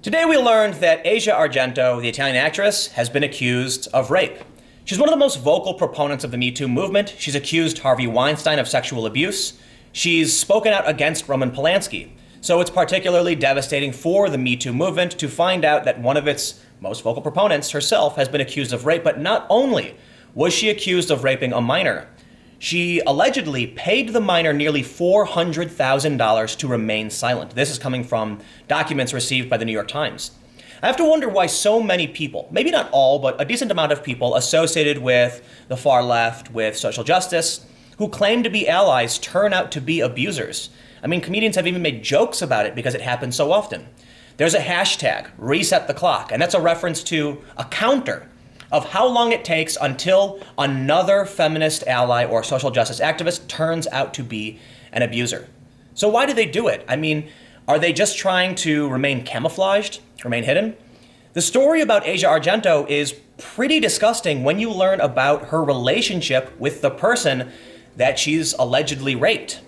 Today we learned that Asia Argento, the Italian actress, has been accused of rape. She's one of the most vocal proponents of the Me Too movement. She's accused Harvey Weinstein of sexual abuse. She's spoken out against Roman Polanski. So it's particularly devastating for the Me Too movement to find out that one of its most vocal proponents herself has been accused of rape. But not only was she accused of raping a minor, she allegedly paid the minor nearly $400,000 to remain silent. This is coming from documents received by the New York Times. I have to wonder why so many people, maybe not all, but a decent amount of people associated with the far left, with social justice, who claim to be allies turn out to be abusers. I mean, comedians have even made jokes about it because it happens so often. There's a hashtag, reset the clock, and that's a reference to a counter of how long it takes until another feminist ally or social justice activist turns out to be an abuser. So why do they do it? I mean, are they just trying to remain camouflaged, remain hidden? The story about Asia Argento is pretty disgusting when you learn about her relationship with the person that she's allegedly raped.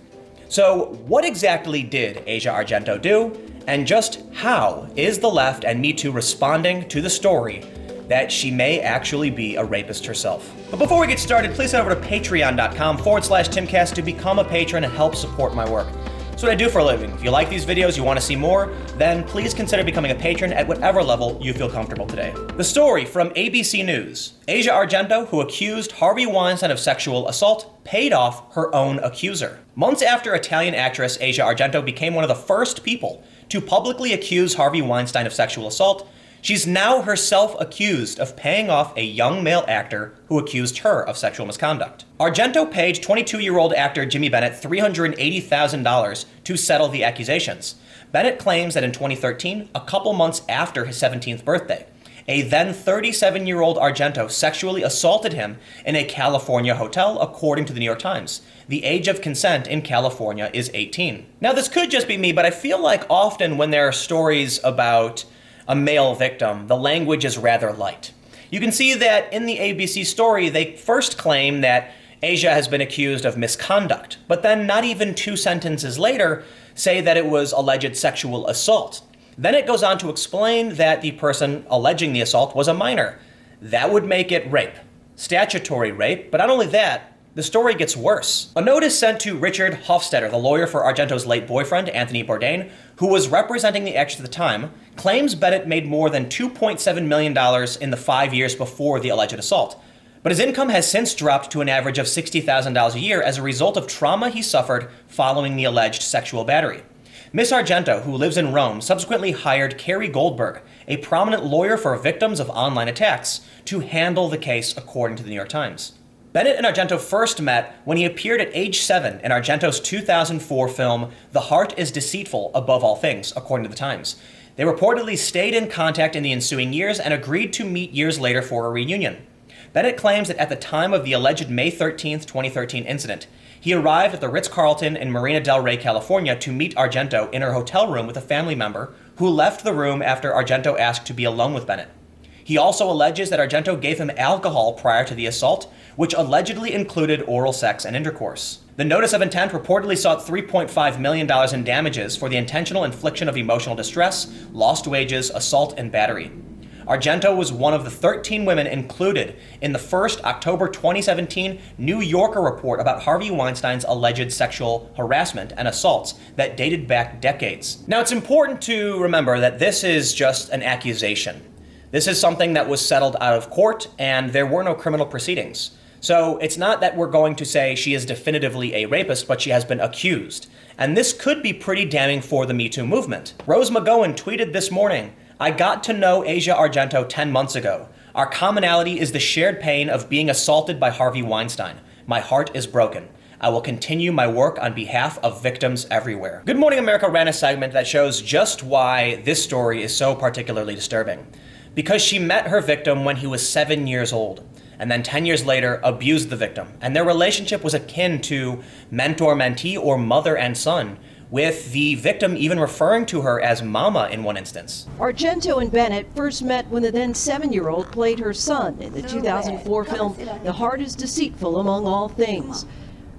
So what exactly did Asia Argento do? And just how is the left and Me Too responding to the story that she may actually be a rapist herself? But before we get started, please head over to patreon.com/TimCast to become a patron and help support my work. That's what I do for a living. If you like these videos, you want to see more, then please consider becoming a patron at whatever level you feel comfortable today. The story from ABC News. Asia Argento, who accused Harvey Weinstein of sexual assault, paid off her own accuser. Months after Italian actress Asia Argento became one of the first people to publicly accuse Harvey Weinstein of sexual assault, she's now herself accused of paying off a young male actor who accused her of sexual misconduct. Argento paid 22-year-old actor Jimmy Bennett $380,000 to settle the accusations. Bennett claims that in 2013, a couple months after his 17th birthday, a then 37-year-old Argento sexually assaulted him in a California hotel, according to the New York Times. The age of consent in California is 18. Now, this could just be me, but I feel like often when there are stories about a male victim, the language is rather light. You can see that in the ABC story, they first claim that Asia has been accused of misconduct, but then not even 2 sentences later say that it was alleged sexual assault. Then it goes on to explain that the person alleging the assault was a minor. That would make it rape, statutory rape, but not only that, the story gets worse. A note is sent to Richard Hofstetter, the lawyer for Argento's late boyfriend, Anthony Bourdain, who was representing the actress at the time, claims Bennett made more than $2.7 million in the 5 years before the alleged assault. But his income has since dropped to an average of $60,000 a year as a result of trauma he suffered following the alleged sexual battery. Miss Argento, who lives in Rome, subsequently hired Carrie Goldberg, a prominent lawyer for victims of online attacks, to handle the case, according to the New York Times. Bennett and Argento first met when he appeared at age 7 in Argento's 2004 film, The Heart is Deceitful Above All Things, according to the Times. They reportedly stayed in contact in the ensuing years and agreed to meet years later for a reunion. Bennett claims that at the time of the alleged May 13, 2013 incident, he arrived at the Ritz-Carlton in Marina del Rey, California to meet Argento in her hotel room with a family member who left the room after Argento asked to be alone with Bennett. He also alleges that Argento gave him alcohol prior to the assault, which allegedly included oral sex and intercourse. The notice of intent reportedly sought $3.5 million in damages for the intentional infliction of emotional distress, lost wages, assault, and battery. Argento was one of the 13 women included in the first October 2017 New Yorker report about Harvey Weinstein's alleged sexual harassment and assaults that dated back decades. Now, it's important to remember that this is just an accusation. This is something that was settled out of court, and there were no criminal proceedings. So it's not that we're going to say she is definitively a rapist, but she has been accused. And this could be pretty damning for the Me Too movement. Rose McGowan tweeted this morning, "I got to know Asia Argento 10 months ago. Our commonality is the shared pain of being assaulted by Harvey Weinstein. My heart is broken. I will continue my work on behalf of victims everywhere." Good Morning America ran a segment that shows just why this story is so particularly disturbing. Because she met her victim when he was 7 years old, and then 10 years later abused the victim. And their relationship was akin to mentor-mentee or mother and son, with the victim even referring to her as mama in one instance. Argento and Bennett first met when the then 7-year-old played her son in the 2004 film The Heart is Deceitful Among All Things.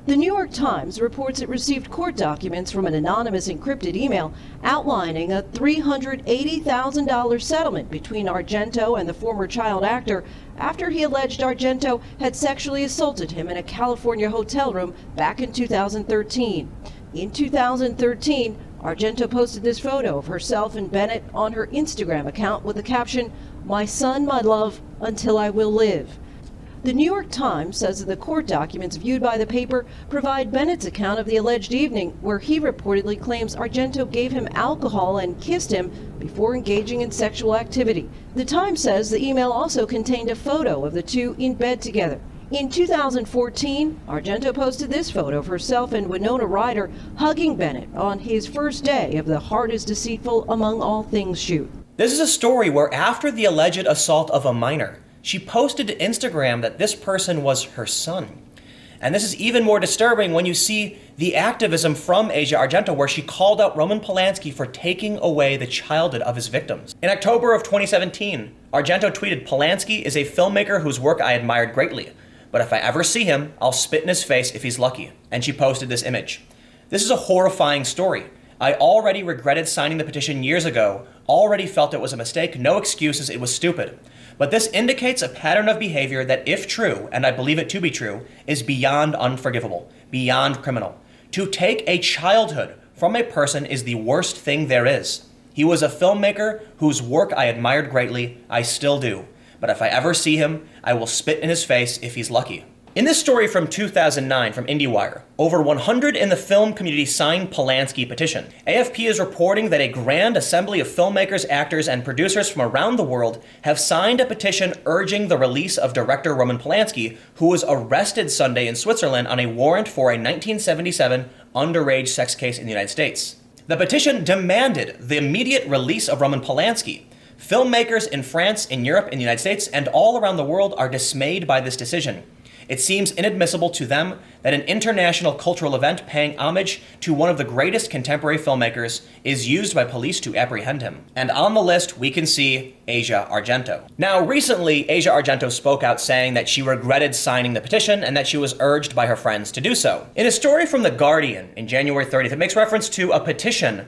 The New York Times reports it received court documents from an anonymous encrypted email outlining a $380,000 settlement between Argento and the former child actor after he alleged Argento had sexually assaulted him in a California hotel room back in 2013. In 2013, Argento posted this photo of herself and Bennett on her Instagram account with the caption, "My son, my love, until I will live." The New York Times says that the court documents viewed by the paper provide Bennett's account of the alleged evening, where he reportedly claims Argento gave him alcohol and kissed him before engaging in sexual activity. The Times says the email also contained a photo of the two in bed together. In 2014, Argento posted this photo of herself and Winona Ryder hugging Bennett on his first day of the Heart is Deceitful Among All Things shoot. This is a story where after the alleged assault of a minor, she posted to Instagram that this person was her son. And this is even more disturbing when you see the activism from Asia Argento, where she called out Roman Polanski for taking away the childhood of his victims. In October of 2017, Argento tweeted, "Polanski is a filmmaker whose work I admired greatly, but if I ever see him, I'll spit in his face if he's lucky." And she posted this image. This is a horrifying story. I already regretted signing the petition years ago, already felt it was a mistake, no excuses, it was stupid. But this indicates a pattern of behavior that, if true, and I believe it to be true, is beyond unforgivable, beyond criminal. To take a childhood from a person is the worst thing there is. He was a filmmaker whose work I admired greatly, I still do. But if I ever see him, I will spit in his face if he's lucky. In this story from 2009 from IndieWire, over 100 in the film community signed Polanski petition. AFP is reporting that a grand assembly of filmmakers, actors, and producers from around the world have signed a petition urging the release of director Roman Polanski, who was arrested Sunday in Switzerland on a warrant for a 1977 underage sex case in the United States. The petition demanded the immediate release of Roman Polanski. Filmmakers in France, in Europe, in the United States, and all around the world are dismayed by this decision. It seems inadmissible to them that an international cultural event paying homage to one of the greatest contemporary filmmakers is used by police to apprehend him. And on the list, we can see Asia Argento. Now, recently, Asia Argento spoke out saying that she regretted signing the petition and that she was urged by her friends to do so. In a story from The Guardian in January 30th, it makes reference to a petition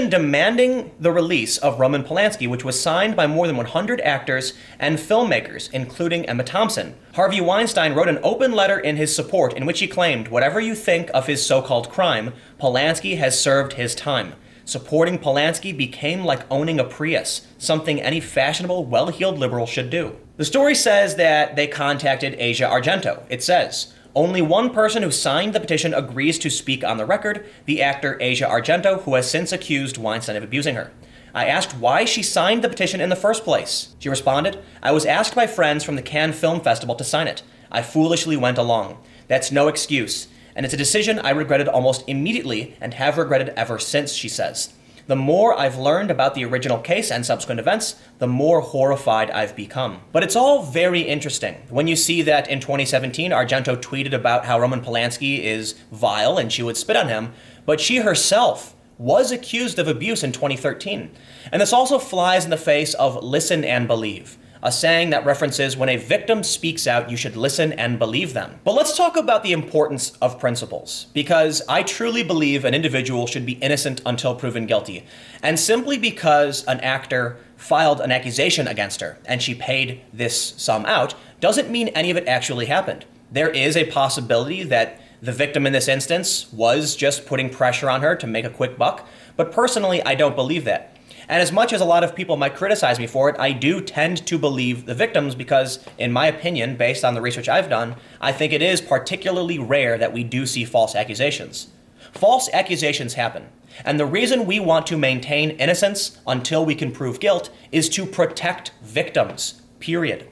demanding the release of Roman Polanski, which was signed by more than 100 actors and filmmakers, including Emma Thompson. Harvey Weinstein wrote an open letter in his support in which he claimed, "Whatever you think of his so-called crime, Polanski has served his time. Supporting Polanski became like owning a Prius, something any fashionable, well-heeled liberal should do." The story says that they contacted Asia Argento. It says, "Only one person who signed the petition agrees to speak on the record, the actor Asia Argento, who has since accused Weinstein of abusing her. I asked why she signed the petition in the first place. She responded, 'I was asked by friends from the Cannes Film Festival to sign it. I foolishly went along. That's no excuse. And it's a decision I regretted almost immediately and have regretted ever since,' she says. The more I've learned about the original case and subsequent events, the more horrified I've become." But it's all very interesting when you see that in 2017, Argento tweeted about how Roman Polanski is vile and she would spit on him, but she herself was accused of abuse in 2013. And this also flies in the face of listen and believe, a saying that references when a victim speaks out, you should listen and believe them. But let's talk about the importance of principles, because I truly believe an individual should be innocent until proven guilty. And simply because an actor filed an accusation against her and she paid this sum out, doesn't mean any of it actually happened. There is a possibility that the victim in this instance was just putting pressure on her to make a quick buck, but personally, I don't believe that. And as much as a lot of people might criticize me for it, I do tend to believe the victims because, in my opinion, based on the research I've done, I think it is particularly rare that we do see false accusations. False accusations happen. And the reason we want to maintain innocence until we can prove guilt is to protect victims, period.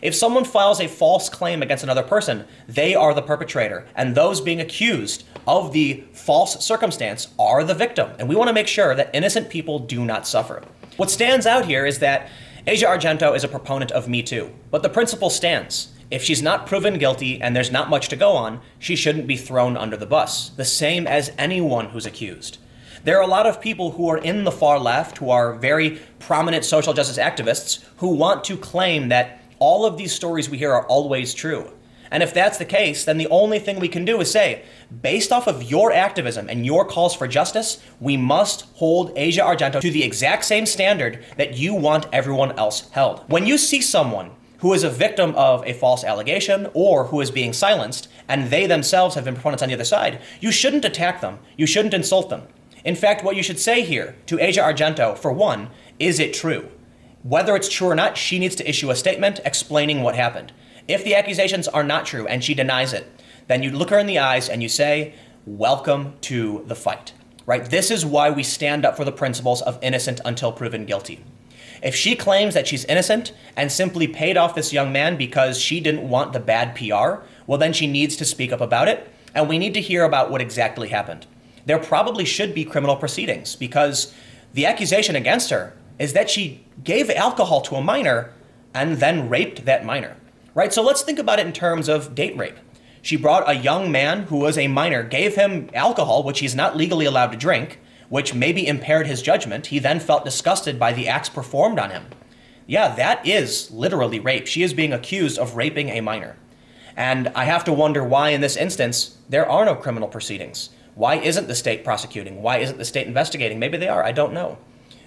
If someone files a false claim against another person, they are the perpetrator, and those being accused of the false circumstance are the victim. And we want to make sure that innocent people do not suffer. What stands out here is that Asia Argento is a proponent of Me Too, but the principle stands. If she's not proven guilty and there's not much to go on, she shouldn't be thrown under the bus, the same as anyone who's accused. There are a lot of people who are in the far left, who are very prominent social justice activists, who want to claim that all of these stories we hear are always true. And if that's the case, then the only thing we can do is say, based off of your activism and your calls for justice, we must hold Asia Argento to the exact same standard that you want everyone else held. When you see someone who is a victim of a false allegation or who is being silenced, and they themselves have been proponents on the other side, you shouldn't attack them. You shouldn't insult them. In fact, what you should say here to Asia Argento, for one, is it true? Whether it's true or not, she needs to issue a statement explaining what happened. If the accusations are not true and she denies it, then you look her in the eyes and you say, welcome to the fight, right? This is why we stand up for the principles of innocent until proven guilty. If she claims that she's innocent and simply paid off this young man because she didn't want the bad PR, well, then she needs to speak up about it, and we need to hear about what exactly happened. There probably should be criminal proceedings because the accusation against her is that she gave alcohol to a minor and then raped that minor, right? So let's think about it in terms of date rape. She brought a young man who was a minor, gave him alcohol, which he's not legally allowed to drink, which maybe impaired his judgment. He then felt disgusted by the acts performed on him. Yeah, that is literally rape. She is being accused of raping a minor. And I have to wonder why in this instance, there are no criminal proceedings. Why isn't the state prosecuting? Why isn't the state investigating? Maybe they are, I don't know.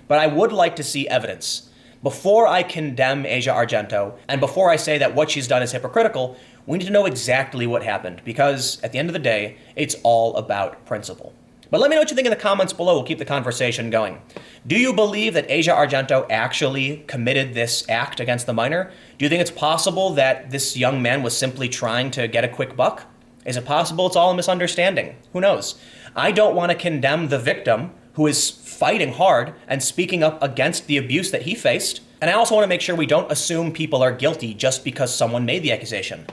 But I would like to see evidence. Before I condemn Asia Argento, and before I say that what she's done is hypocritical, we need to know exactly what happened, because at the end of the day, it's all about principle. But let me know what you think in the comments below. We'll keep the conversation going. Do you believe that Asia Argento actually committed this act against the minor? Do you think it's possible that this young man was simply trying to get a quick buck? Is it possible it's all a misunderstanding? Who knows? I don't want to condemn the victim who is fighting hard and speaking up against the abuse that he faced. And I also want to make sure we don't assume people are guilty just because someone made the accusation.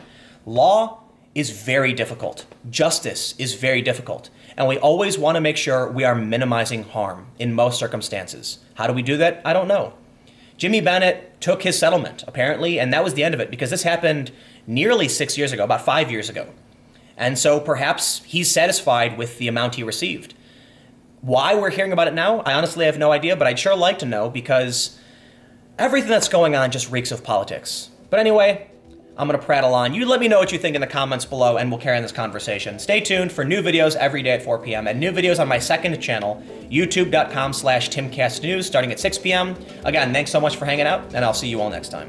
Law is very difficult. Justice is very difficult. And we always want to make sure we are minimizing harm in most circumstances. How do we do that? I don't know. Jimmy Bennett took his settlement, apparently, and that was the end of it, because this happened nearly 6 years ago, about 5 years ago. And so perhaps he's satisfied with the amount he received. Why we're hearing about it now, I honestly have no idea, but I'd sure like to know, because everything that's going on just reeks of politics. But anyway, I'm going to prattle on. You let me know what you think in the comments below, and we'll carry on this conversation. Stay tuned for new videos every day at 4 p.m. and new videos on my second channel, youtube.com/TimCastNews, starting at 6 p.m. Again, thanks so much for hanging out, and I'll see you all next time.